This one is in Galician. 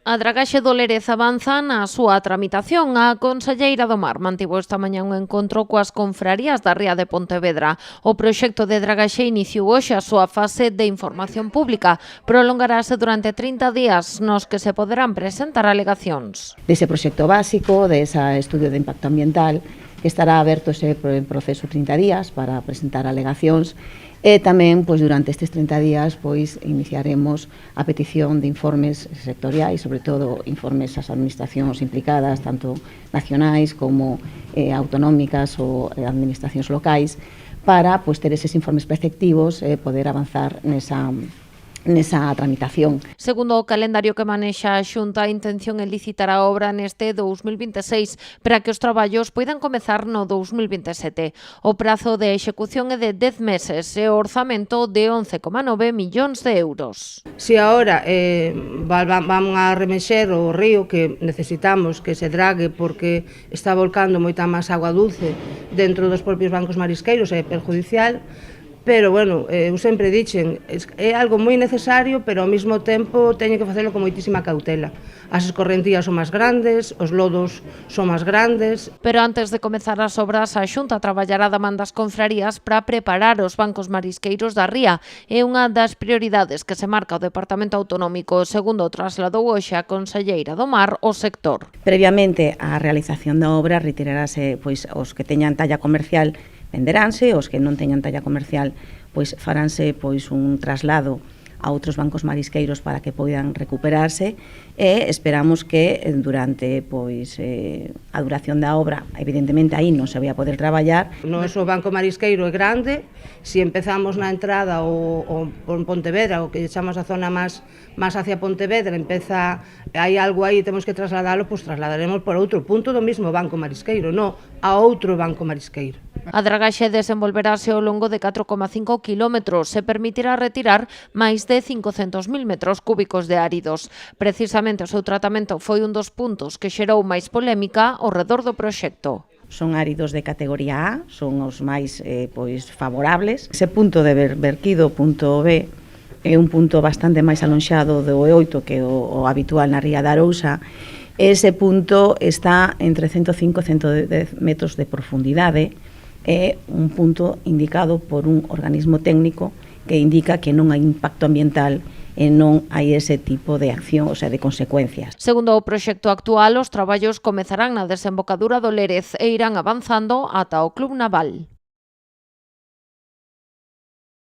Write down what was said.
A dragaxe do Lérez avanza na súa tramitación. A conselleira do Mar mantivo esta mañá un encontro coas confrarías da ría de Pontevedra. O proxecto de dragaxe iniciou hoxe a súa fase de información pública. Prolongarase durante 30 días nos que se poderán presentar alegacións. Dese proxecto básico, desa estudio de impacto ambiental, que estará aberto ese proceso 30 días para presentar alegacións. E tamén, durante estes 30 días, iniciaremos a petición de informes sectoriais, sobre todo informes ás administracións implicadas, tanto nacionais como autonómicas ou administracións locais, para ter eses informes preceptivos e poder avanzar nesa tramitación. Segundo o calendario que manexa a Xunta, a intención é licitar a obra neste 2026 para que os traballos poidan comezar no 2027. O prazo de execución é de 10 meses e o orzamento de 11,9 millóns de euros. Si agora vamos a remexer o río que necesitamos que se drague porque está volcando moita máis agua dulce dentro dos propios bancos marisqueiros, é perjudicial. Pero, eu sempre dixen, é algo moi necesario, pero ao mesmo tempo teñen que facelo con moitísima cautela. As escorrentías son máis grandes, os lodos son máis grandes. Pero antes de comezar as obras, a Xunta traballará da man das confrarías para preparar os bancos marisqueiros da ría. É unha das prioridades que se marca o Departamento Autonómico, segundo trasladou hoxe a conselleira do Mar ao sector. Previamente á realización da obra retirarase os que teñan talla comercial venderánse, os que non teñan talla comercial faránse un traslado a outros bancos marisqueiros para que poidan recuperarse e esperamos que durante a duración da obra, evidentemente aí non se vai a poder traballar. O noso banco marisqueiro é grande, se empezamos na entrada ou en Pontevedra, o que chamamos a zona máis hacia Pontevedra, hai algo aí, temos que trasladalo, trasladaremos por outro punto do mesmo banco marisqueiro, non a outro banco marisqueiro. A dragaxe desenvolverase ao longo de 4,5 kilómetros e permitirá retirar máis de 500.000 metros cúbicos de áridos. Precisamente o seu tratamento foi un dos puntos que xerou máis polémica ao redor do proxecto. Son áridos de categoría A, son os máis favorables. Ese punto de verquido, punto B, é un punto bastante máis alonxado do E8 que o habitual na ría da Arousa. Ese punto está entre 105 e 110 metros de profundidade. É un punto indicado por un organismo técnico que indica que non hai impacto ambiental e non hai ese tipo de acción, de consecuencias. Segundo o proxecto actual, os traballos comezarán na desembocadura do Lérez e irán avanzando ata o Club Naval.